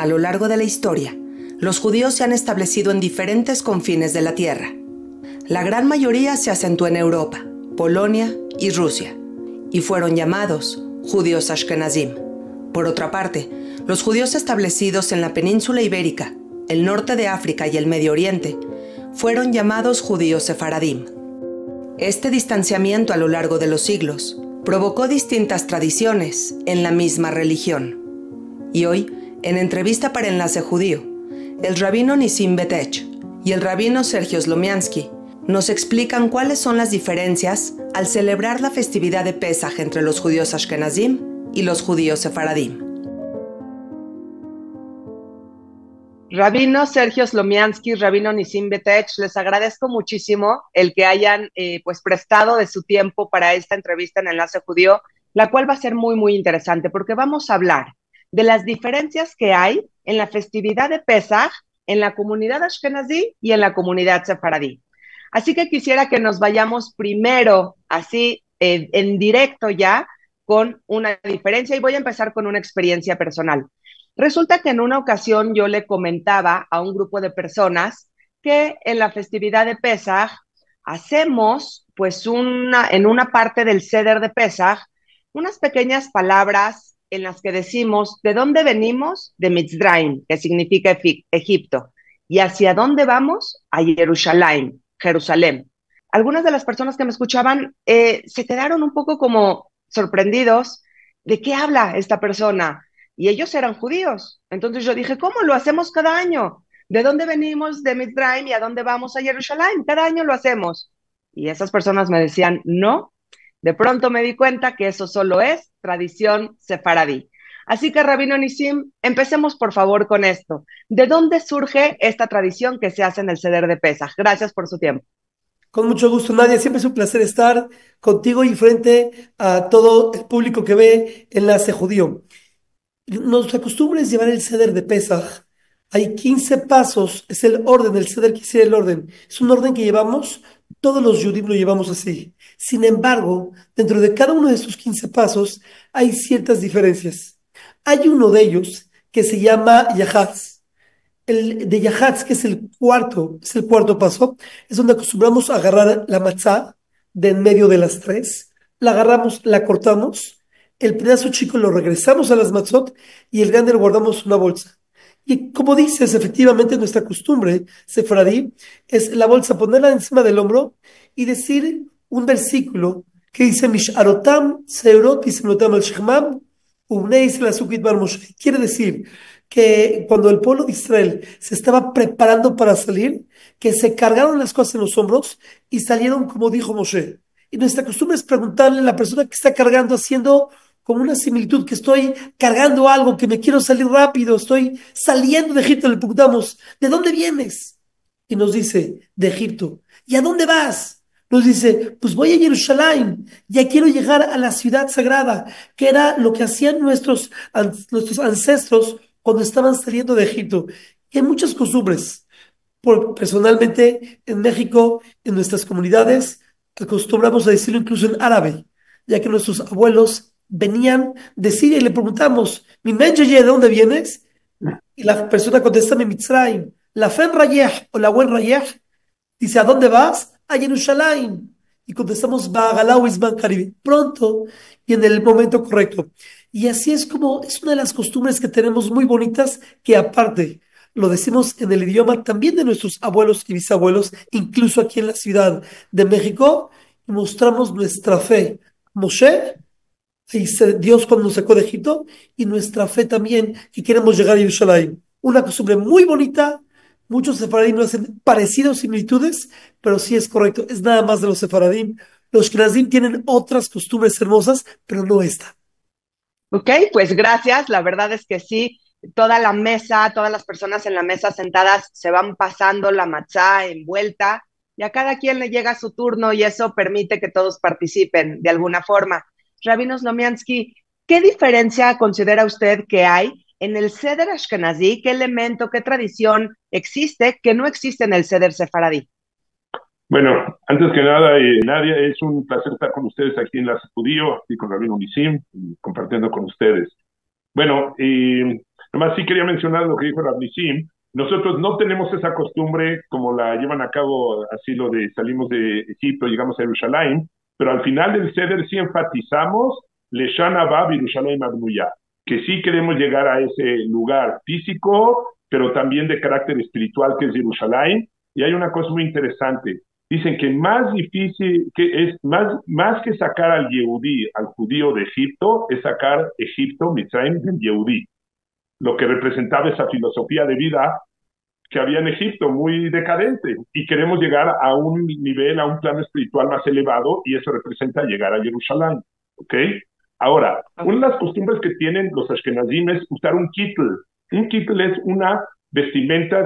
A lo largo de la historia, los judíos se han establecido en diferentes confines de la tierra. La gran mayoría se asentó en Europa, Polonia y Rusia, y fueron llamados judíos ashkenazim. Por otra parte, los judíos establecidos en la península ibérica, el norte de África y el Medio Oriente, fueron llamados judíos sefaradim. Este distanciamiento a lo largo de los siglos provocó distintas tradiciones en la misma religión. Y hoy, en Entrevista para Enlace Judío, el rabino Nissim Betech y el rabino Sergio Slomiansky nos explican cuáles son las diferencias al celebrar la festividad de Pesaj entre los judíos ashkenazim y los judíos sefaradim. Rabino Sergio Slomiansky, rabino Nissim Betech, les agradezco muchísimo el que hayan prestado de su tiempo para esta entrevista en Enlace Judío, la cual va a ser muy, muy interesante porque vamos a hablar de las diferencias que hay en la festividad de Pesaj en la comunidad ashkenazí y en la comunidad sefaradí. Así que quisiera que nos vayamos primero, así en directo ya, con una diferencia, y voy a empezar con una experiencia personal. Resulta que en una ocasión yo le comentaba a un grupo de personas que en la festividad de Pesaj hacemos, en una parte del Seder de Pesaj, unas pequeñas palabras en las que decimos de dónde venimos, de Mitzrayim, que significa Egipto, y hacia dónde vamos, a Jerusalén. Algunas de las personas que me escuchaban se quedaron un poco como sorprendidos de qué habla esta persona, y ellos eran judíos. Entonces yo dije, ¿cómo? Lo hacemos cada año. ¿De dónde venimos de Mitzrayim y a dónde vamos a Jerusalén? Cada año lo hacemos. Y esas personas me decían, no. De pronto me di cuenta que eso solo es tradición sefaradí. Así que, rabino Nissim, empecemos por favor con esto. ¿De dónde surge esta tradición que se hace en el Seder de Pesaj? Gracias por su tiempo. Con mucho gusto, Nadia. Siempre es un placer estar contigo y frente a todo el público que ve Enlace Judío. Nuestra costumbre es llevar el Seder de Pesaj. Hay 15 pasos, es el orden, el Seder quisiera el orden. Es un orden que llevamos, todos los judíos lo llevamos así. Sin embargo, dentro de cada uno de estos 15 pasos hay ciertas diferencias. Hay uno de ellos que se llama Yahatz. El de Yahatz, que es el cuarto paso, es donde acostumbramos a agarrar la matzá de en medio de las tres, la agarramos, la cortamos, el pedazo chico lo regresamos a las matzot y el grande lo guardamos en una bolsa. Y como dices, efectivamente nuestra costumbre sefaradí es la bolsa, ponerla encima del hombro y decir un versículo que dice Misharotam Seurot y Semnotam al Shechmam Ubneis la Sukit Bar Moshe. Quiere decir que cuando el pueblo de Israel se estaba preparando para salir, que se cargaron las cosas en los hombros y salieron como dijo Moshe. Y nuestra costumbre es preguntarle a la persona que está cargando, haciendo como una similitud, que estoy cargando algo, que me quiero salir rápido, estoy saliendo de Egipto, le preguntamos, ¿de dónde vienes? Y nos dice, de Egipto. ¿Y a dónde vas? Nos dice, pues voy a Jerusalén, ya quiero llegar a la ciudad sagrada, que era lo que hacían nuestros ancestros cuando estaban saliendo de Egipto. Y hay muchas costumbres. Personalmente, en México, en nuestras comunidades, acostumbramos a decirlo incluso en árabe, ya que nuestros abuelos venían de Siria y le preguntamos, ¿Mi menjeye, de dónde vienes? Y la persona contesta, Mi Mitzrayim. La Fen Rayeh o la Buen Rayeh dice, ¿a dónde vas? A Jerusalén. Y contestamos, Ba'agalau Isban Caribe, pronto y en el momento correcto. Y así es como es una de las costumbres que tenemos muy bonitas, que aparte lo decimos en el idioma también de nuestros abuelos y bisabuelos, incluso aquí en la Ciudad de México, y mostramos nuestra fe. Moshe, Dios cuando nos sacó de Egipto, y nuestra fe también, que queremos llegar a Jerusalén. Una costumbre muy bonita. Muchos sefaradín lo hacen parecidos, similitudes, pero sí es correcto, es nada más de los sefaradín. Los ashkenazim tienen otras costumbres hermosas, pero no esta. Ok, pues gracias. La verdad es que sí, toda la mesa, todas las personas en la mesa sentadas se van pasando la matzá envuelta y a cada quien le llega su turno y eso permite que todos participen de alguna forma. Rabino Slomiansky, ¿qué diferencia considera usted que hay en el Seder Ashkenazí? ¿Qué elemento, qué tradición existe que no existe en el Seder Sefaradí? Bueno, antes que nada, Nadia, es un placer estar con ustedes aquí en Enlace Judío y con Rabino Nissim, compartiendo con ustedes. Bueno, Nomás sí quería mencionar lo que dijo Rav Nisim. Nosotros no tenemos esa costumbre como la llevan a cabo, así lo de salimos de Egipto, llegamos a Jerusalén, pero al final del Seder sí enfatizamos Leshana Bab Yerushalayim Abnuyah, que sí queremos llegar a ese lugar físico, pero también de carácter espiritual que es Jerusalén. Y hay una cosa muy interesante. Dicen que más difícil, que es más que sacar al Yehudí, al judío de Egipto, es sacar Egipto, Mitzrayim, del Yehudí, lo que representaba esa filosofía de vida que había en Egipto, muy decadente, y queremos llegar a un nivel, a un plano espiritual más elevado, y eso representa llegar a Jerusalén, ¿ok? Ahora, una de las costumbres que tienen los ashkenazim es usar un kittel. Un kittel es una vestimenta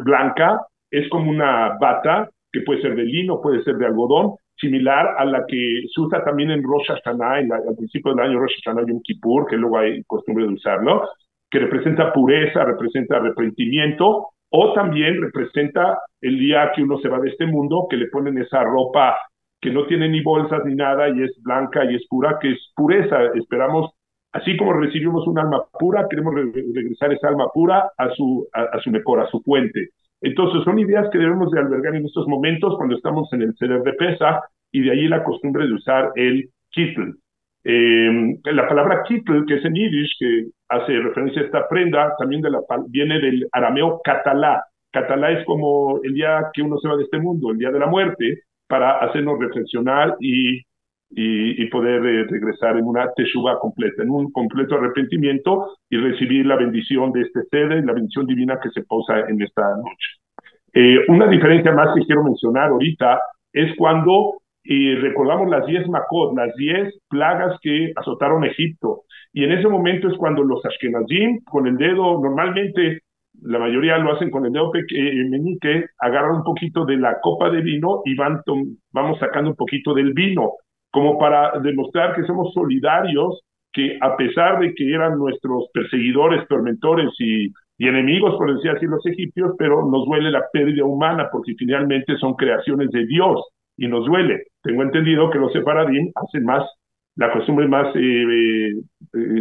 blanca, es como una bata, que puede ser de lino, puede ser de algodón, similar a la que se usa también en Rosh Hashanah, al principio del año Rosh Hashanah y Yom Kippur, que luego hay costumbre de usarlo, que representa pureza, representa arrepentimiento, o también representa el día que uno se va de este mundo, que le ponen esa ropa que no tiene ni bolsas ni nada y es blanca y es pura, que es pureza. Esperamos, así como recibimos un alma pura, queremos regresar esa alma pura a su mejor, a su fuente. Entonces son ideas que debemos de albergar en estos momentos cuando estamos en el Seder de Pesach, y de ahí la costumbre de usar el kittel. La palabra kittel, que es en yiddish, que hace referencia a esta prenda, también viene del arameo catalá. Catalá es como el día que uno se va de este mundo, el día de la muerte, para hacernos reflexionar y poder regresar en una teshuva completa, en un completo arrepentimiento y recibir la bendición de este sede y la bendición divina que se posa en esta noche. Una diferencia más que quiero mencionar ahorita es cuando recordamos las 10 Makot, las 10 plagas que azotaron Egipto. Y en ese momento es cuando los Ashkenazim, con el dedo, normalmente la mayoría lo hacen con el dedo meñique, agarran un poquito de la copa de vino y vamos sacando un poquito del vino, como para demostrar que somos solidarios, que a pesar de que eran nuestros perseguidores, tormentores y enemigos, por decir así, los egipcios, pero nos duele la pérdida humana porque finalmente son creaciones de Dios y nos duele. Tengo entendido que los sefaradim hacen más, la costumbre más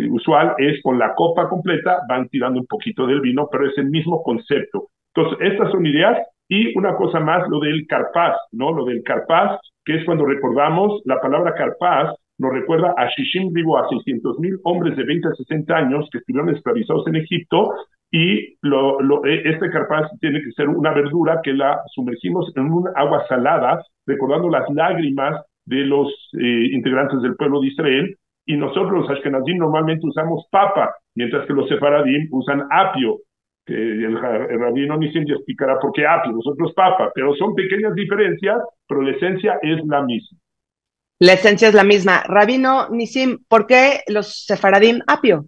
usual es con la copa completa, van tirando un poquito del vino, pero es el mismo concepto. Entonces, estas son ideas. Y una cosa más, lo del carpaz, ¿no? Lo del carpaz, que es cuando recordamos la palabra carpaz, nos recuerda a Shishim Ribo, a 600,000 hombres de 20 a 60 años que estuvieron esclavizados en Egipto, y este carpaz tiene que ser una verdura que la sumergimos en un agua salada, recordando las lágrimas de los integrantes del pueblo de Israel, y nosotros los ashkenazim normalmente usamos papa, mientras que los sefaradim usan apio, que el rabino Nisim ya explicará por qué apio, nosotros papa, pero son pequeñas diferencias, pero la esencia es la misma. La esencia es la misma. Rabino Nisim, ¿por qué los sefaradim apio?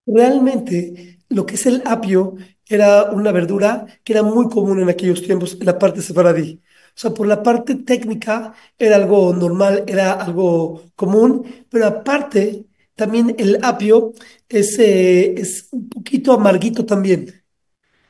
Realmente, lo que es el apio era una verdura que era muy común en aquellos tiempos en la parte sefaradí. O sea, por la parte técnica era algo normal, era algo común, pero aparte, también el apio es un poquito amarguito también.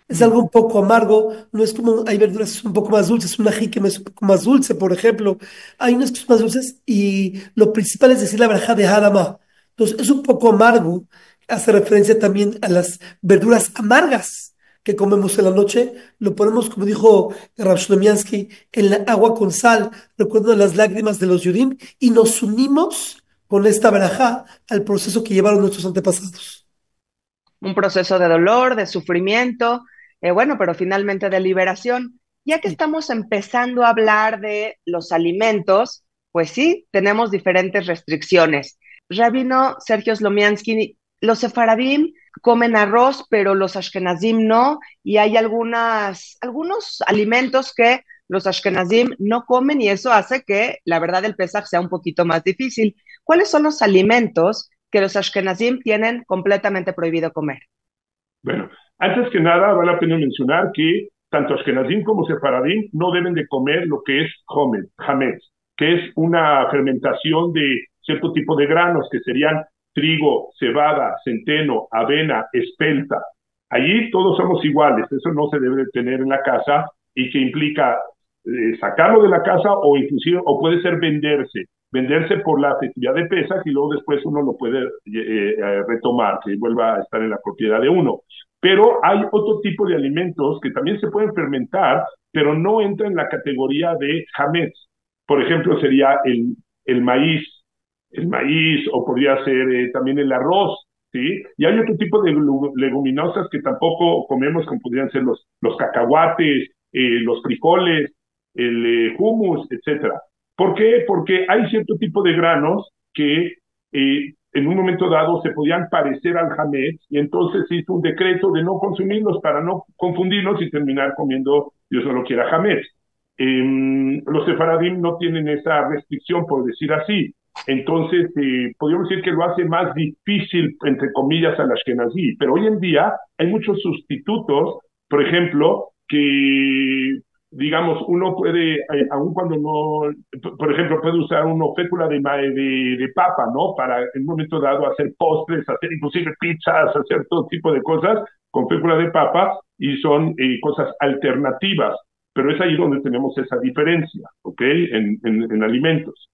Es algo un poco amargo, no es como, hay verduras que son un poco más dulces, una jícama es un poco más dulce, por ejemplo. Hay unas que son más dulces y lo principal es decir la verajá de Hadamá. Entonces es un poco amargo, hace referencia también a las verduras amargas que comemos en la noche. Lo ponemos, como dijo Rav Shlomiansky, en la agua con sal, recuerdo las lágrimas de los Yudim, y nos unimos con esta verajá al proceso que llevaron nuestros antepasados. Un proceso de dolor, de sufrimiento, bueno, pero finalmente de liberación. Ya que Sí. estamos empezando a hablar de los alimentos, pues sí, tenemos diferentes restricciones. Rabino Sergio Slomiansky, los sefaradim comen arroz, pero los ashkenazim no, y hay algunos alimentos que los ashkenazim no comen y eso hace que la verdad el Pesaj sea un poquito más difícil. ¿Cuáles son los alimentos que los ashkenazim tienen completamente prohibido comer? Bueno, antes que nada vale la pena mencionar que tanto Ashkenazim como Sefaradim no deben de comer lo que es hametz, que es una fermentación de cierto tipo de granos que serían trigo, cebada, centeno, avena, espelta. Allí todos somos iguales, eso no se debe de tener en la casa, y que implica sacarlo de la casa o inclusive o puede ser venderse. venderse por la festividad de Pesaj y luego después uno lo puede retomar, que vuelva a estar en la propiedad de uno. Pero hay otro tipo de alimentos que también se pueden fermentar, pero no entra en la categoría de hametz. Por ejemplo, sería el maíz, o podría ser también el arroz, ¿sí? Y hay otro tipo de leguminosas que tampoco comemos, como podrían ser los cacahuates, los frijoles, el hummus, etcétera. ¿Por qué? Porque hay cierto tipo de granos que en un momento dado se podían parecer al hametz y entonces se hizo un decreto de no consumirlos para no confundirlos y terminar comiendo, Dios no lo quiera, hametz. Los sefaradim no tienen esa restricción, por decir así. Entonces, podríamos decir que lo hace más difícil, entre comillas, al ashkenazí. Pero hoy en día hay muchos sustitutos, por ejemplo, que, digamos, uno puede, aun cuando no, por ejemplo, puede usar una fécula de papa, ¿no? Para en un momento dado hacer postres, hacer inclusive pizzas, hacer todo tipo de cosas con fécula de papa y son cosas alternativas. Pero es ahí donde tenemos esa diferencia, ¿ok? En alimentos.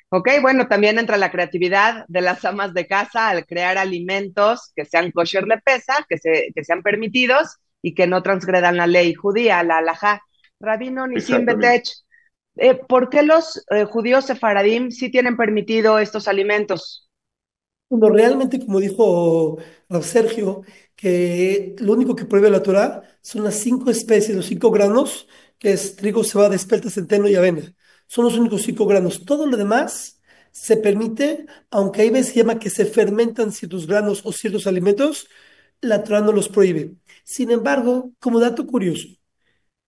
Ok, bueno, también entra la creatividad de las amas de casa al crear alimentos que sean kosher de pesa, que sean permitidos y que no transgredan la ley judía, la halajá. Rabino Nisim Exactamente. Betech, ¿por qué los judíos sefaradim sí tienen permitido estos alimentos? Bueno, realmente, como dijo Rav Sergio, que lo único que prohíbe la Torah son las 5 especies, los 5 granos, que es trigo, cebada, espelta, centeno y avena. Son los únicos 5 granos. Todo lo demás se permite, aunque hay veces se llama que se fermentan ciertos granos o ciertos alimentos, la Torah no los prohíbe. Sin embargo, como dato curioso,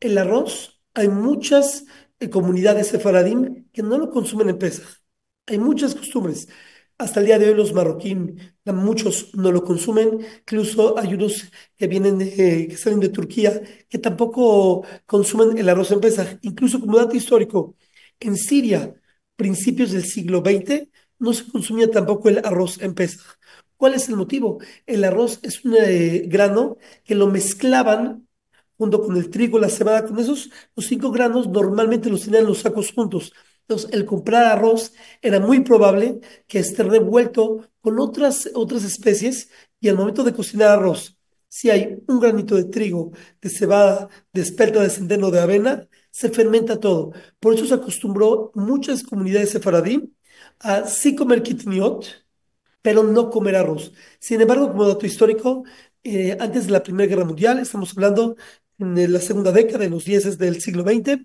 el arroz, hay muchas comunidades sefaradim que no lo consumen en Pesaj. Hay muchas costumbres. Hasta el día de hoy los marroquín, muchos no lo consumen. Incluso hay unos que vienen que salen de Turquía que tampoco consumen el arroz en Pesaj. Incluso como dato histórico, en Siria, principios del siglo XX, no se consumía tampoco el arroz en Pesaj. ¿Cuál es el motivo? El arroz es un grano que lo mezclaban junto con el trigo, la cebada, con esos, los 5 granos normalmente los tenían en los sacos juntos. Entonces, el comprar arroz era muy probable que esté revuelto con otras especies y al momento de cocinar arroz, si hay un granito de trigo, de cebada, de espelta, de centeno, de avena, se fermenta todo. Por eso se acostumbró muchas comunidades sefaradí a sí comer kitniot, pero no comer arroz. Sin embargo, como dato histórico, antes de la Primera Guerra Mundial, estamos hablando en la segunda década, en los 10 del siglo XX,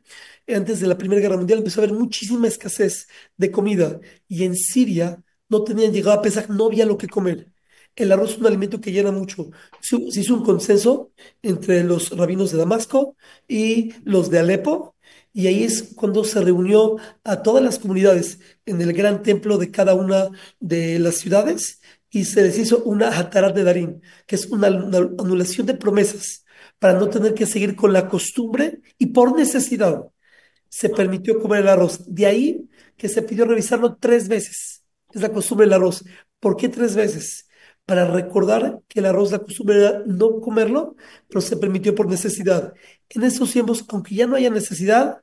antes de la Primera Guerra Mundial empezó a haber muchísima escasez de comida y en Siria no tenían llegado a pesar, no había lo que comer. El arroz es un alimento que llena mucho. Se hizo un consenso entre los rabinos de Damasco y los de Alepo, y ahí es cuando se reunió a todas las comunidades en el gran templo de cada una de las ciudades y se les hizo una Hatarat de Darín, que es una anulación de promesas para no tener que seguir con la costumbre y por necesidad se permitió comer el arroz. De ahí que se pidió revisarlo 3 veces. Es la costumbre del arroz. ¿Por qué 3 veces? Para recordar que el arroz, la costumbre era no comerlo, pero se permitió por necesidad. En estos tiempos, aunque ya no haya necesidad,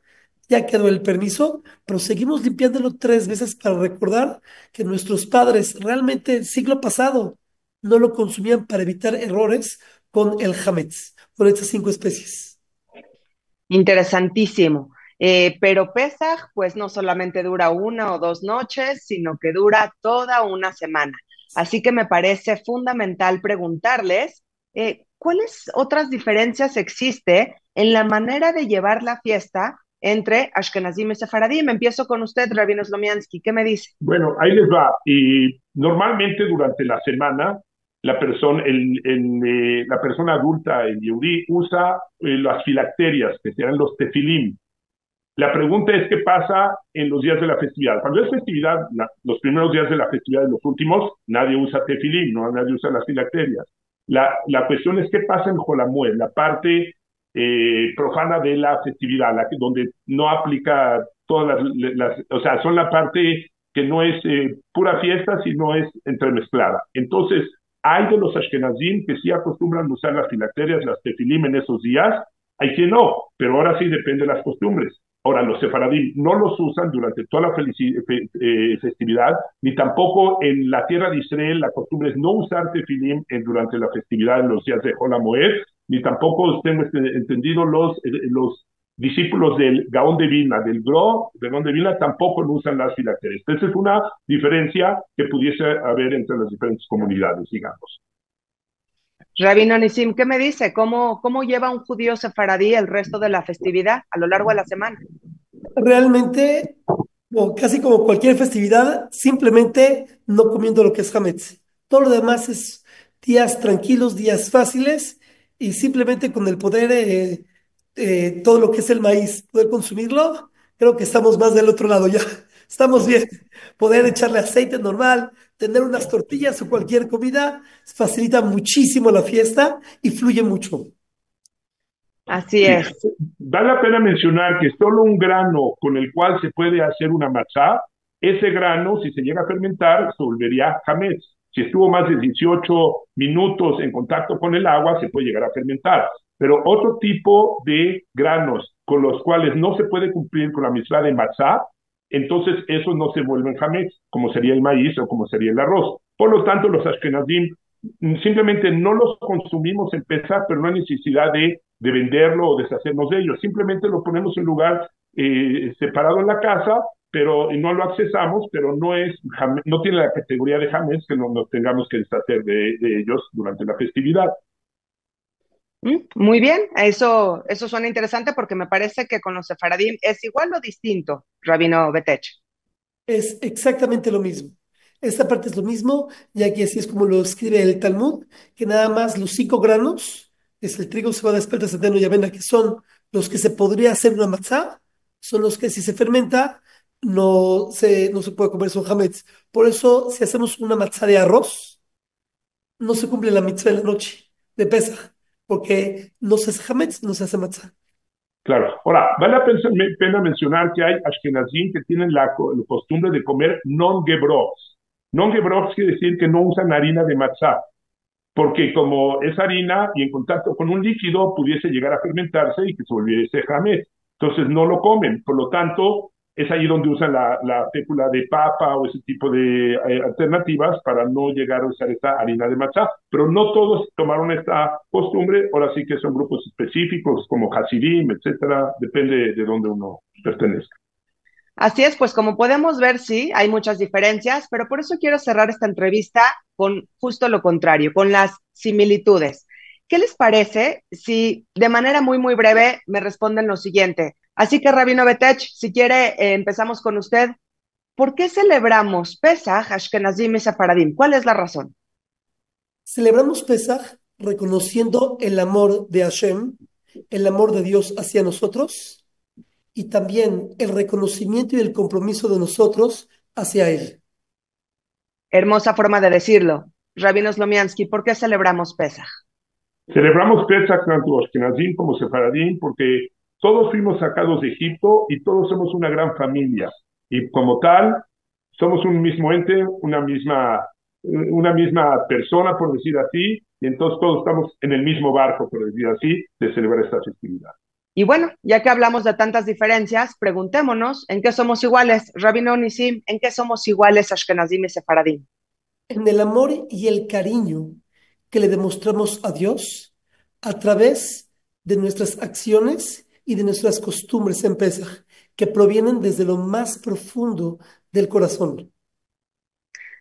ya quedó el permiso, pero seguimos limpiándolo 3 veces para recordar que nuestros padres realmente el siglo pasado no lo consumían para evitar errores con el hametz, con estas 5 especies. Interesantísimo. Pero Pesaj, pues no solamente dura 1 o 2 noches, sino que dura toda una semana. Así que me parece fundamental preguntarles cuáles otras diferencias existe en la manera de llevar la fiesta entre Ashkenazim y Sefaradim. Empiezo con usted, Rabino Slomiansky. ¿Qué me dice? Bueno, ahí les va. Y normalmente durante la semana, la persona adulta, el yehudí, usa las filacterias, que serán los tefilim. La pregunta es qué pasa en los días de la festividad. Cuando es festividad, los primeros días de la festividad y los últimos, nadie usa tefilim, no, nadie usa las filacterias. La cuestión es qué pasa en Jolamuel, la parte profana de la festividad, donde no aplica todas o sea, son la parte que no es pura fiesta, sino es entremezclada. Entonces, hay de los ashkenazim que sí acostumbran usar las filacterias, las tefilim en esos días, hay quien no, pero ahora sí depende de las costumbres. Ahora, los sefaradí no los usan durante toda la festividad, ni tampoco en la tierra de Israel. La costumbre es no usar tefilim durante la festividad en los días de Hol HaMoed, ni tampoco tengo entendido los discípulos del Gaón de Vilna, del Gaón de Vilna, tampoco no usan las filacterias. Esa es una diferencia que pudiese haber entre las diferentes comunidades, digamos. Rabino Nisim, ¿qué me dice? ¿Cómo lleva un judío sefaradí el resto de la festividad a lo largo de la semana? Realmente, o casi como cualquier festividad, simplemente no comiendo lo que es hametz. Todo lo demás es días tranquilos, días fáciles y simplemente con el poder, todo lo que es el maíz, poder consumirlo, creo que estamos más del otro lado ya. Estamos bien. Poder echarle aceite normal, tener unas tortillas o cualquier comida, facilita muchísimo la fiesta y fluye mucho. Así Sí. es. Vale la pena mencionar que solo un grano con el cual se puede hacer una matzá, ese grano, si se llega a fermentar, se volvería hametz. Si estuvo más de 18 minutos en contacto con el agua, se puede llegar a fermentar. Pero otro tipo de granos con los cuales no se puede cumplir con la mitzvah de matzá, entonces esos no se vuelven hametz, como sería el maíz o como sería el arroz. Por lo tanto, los ashkenazim simplemente no los consumimos en Pesach, pero no hay necesidad de venderlo o deshacernos de ellos. Simplemente lo ponemos en un lugar separado en la casa, pero no lo accesamos, pero no tiene la categoría de hametz que nos tengamos que deshacer de ellos durante la festividad. Muy bien, eso suena interesante porque me parece que con los sefaradim es igual o distinto, Rabino Betech. Es exactamente lo mismo. Esta parte es lo mismo, ya que así es como lo escribe el Talmud, que nada más los 5 granos, es el trigo, cebada, espelta, centeno y avena, que son los que se podría hacer una matzá, son los que si se fermenta no se puede comer, son hametz. Por eso, si hacemos una matzá de arroz, no se cumple la mitzvah de la noche, de Pesaj, porque no se hace hametz, no se hace matzá. Claro. Ahora, vale la pena mencionar que hay ashkenazim que tienen la costumbre de comer non-gebrox. Non-gebrox quiere decir que no usan harina de matzá, porque como es harina y en contacto con un líquido pudiese llegar a fermentarse y que se volviese jamés. Entonces no lo comen, por lo tanto es ahí donde usan la fécula de papa o ese tipo de alternativas para no llegar a usar esta harina de matzá. Pero no todos tomaron esta costumbre, ahora sí que son grupos específicos como Hasidim, etcétera, depende de dónde uno pertenezca. Así es, pues como podemos ver, sí, hay muchas diferencias, pero por eso quiero cerrar esta entrevista con justo lo contrario, con las similitudes. ¿Qué les parece si de manera muy, muy breve me responden lo siguiente? Así que, Rabino Betech, si quiere, empezamos con usted. ¿Por qué celebramos Pesaj, Ashkenazim y Sefaradim? ¿Cuál es la razón? Celebramos Pesaj reconociendo el amor de Hashem, el amor de Dios hacia nosotros y también el reconocimiento y el compromiso de nosotros hacia Él. Hermosa forma de decirlo. Rabino Slomiansky, ¿por qué celebramos Pesaj? Celebramos Pesach tanto Ashkenazim como Sefaradim porque todos fuimos sacados de Egipto y todos somos una gran familia. Y como tal, somos un mismo ente, una misma persona, por decir así, y entonces todos estamos en el mismo barco, por decir así, de celebrar esta festividad. Y bueno, ya que hablamos de tantas diferencias, preguntémonos, ¿en qué somos iguales? Rabino Nisim, ¿en qué somos iguales Ashkenazim y Sefaradim? En el amor y el cariño que le demostramos a Dios a través de nuestras acciones y de nuestras costumbres en Pesaj, que provienen desde lo más profundo del corazón.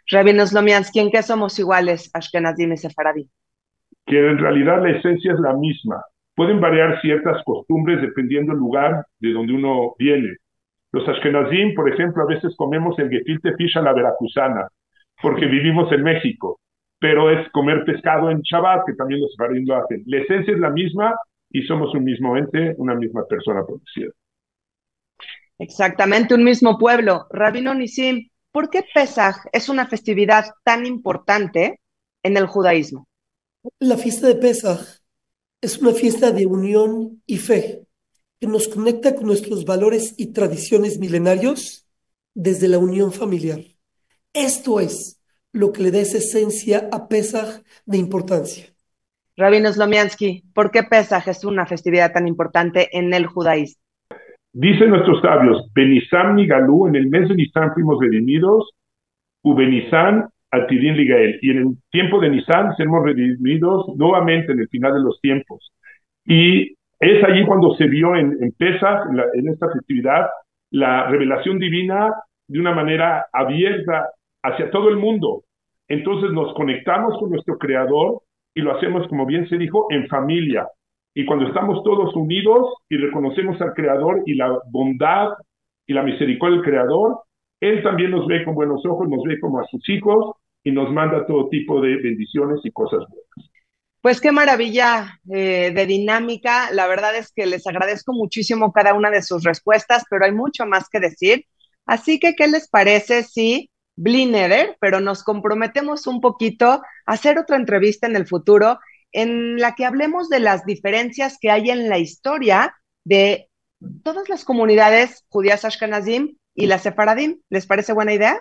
Rabino Slomiansky, ¿en qué somos iguales Ashkenazim y Sefaradim? Que en realidad la esencia es la misma. Pueden variar ciertas costumbres dependiendo del lugar de donde uno viene. Los ashkenazim, por ejemplo, a veces comemos el gefilte fish a la veracruzana, porque vivimos en México, pero es comer pescado en Shabbat, que también los sefaradim lo hacen. La esencia es la misma y somos un mismo ente, una misma persona, por decir. Exactamente, un mismo pueblo. Rabino Nisim, ¿por qué Pesaj es una festividad tan importante en el judaísmo? La fiesta de Pesaj es una fiesta de unión y fe que nos conecta con nuestros valores y tradiciones milenarios desde la unión familiar. Esto es lo que le da esa esencia a Pesaj de importancia. Rabino Slomiansky, ¿por qué Pesaj es una festividad tan importante en el judaísmo? Dicen nuestros sabios, Benizam Nigalú, en el mes de Nisan fuimos redimidos, Ubenisan Atidin Ligael, y en el tiempo de Nisan seremos redimidos nuevamente en el final de los tiempos. Y es allí cuando se vio en Pesach, en esta festividad, la revelación divina de una manera abierta hacia todo el mundo. Entonces nos conectamos con nuestro Creador y lo hacemos, como bien se dijo, en familia. Y cuando estamos todos unidos y reconocemos al Creador y la bondad y la misericordia del Creador, Él también nos ve con buenos ojos, nos ve como a sus hijos y nos manda todo tipo de bendiciones y cosas buenas. Pues qué maravilla de dinámica. La verdad es que les agradezco muchísimo cada una de sus respuestas, pero hay mucho más que decir. Así que, ¿qué les parece si Blineder, pero nos comprometemos un poquito a hacer otra entrevista en el futuro en la que hablemos de las diferencias que hay en la historia de todas las comunidades judías Ashkenazim y las Sefaradim? ¿Les parece buena idea?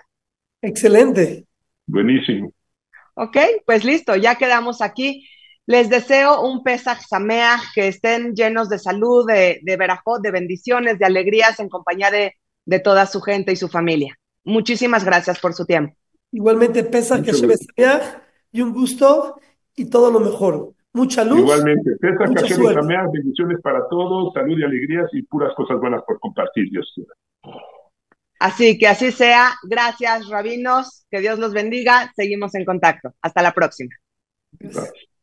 Excelente. Buenísimo. Ok, pues listo, ya quedamos aquí. Les deseo un Pesach Sameach, que estén llenos de salud, de verajot, de bendiciones, de alegrías en compañía de toda su gente y su familia. Muchísimas gracias por su tiempo. Igualmente, Pesach, que Muchas Hashem gracias. Sameach, y un gusto y todo lo mejor. Mucha luz, Igualmente, Pesach mucha Hashem suerte. Sameach, bendiciones para todos, salud y alegrías y puras cosas buenas por compartir, Dios quiera. Así que así sea. Gracias, rabinos. Que Dios los bendiga. Seguimos en contacto. Hasta la próxima. Gracias. Gracias.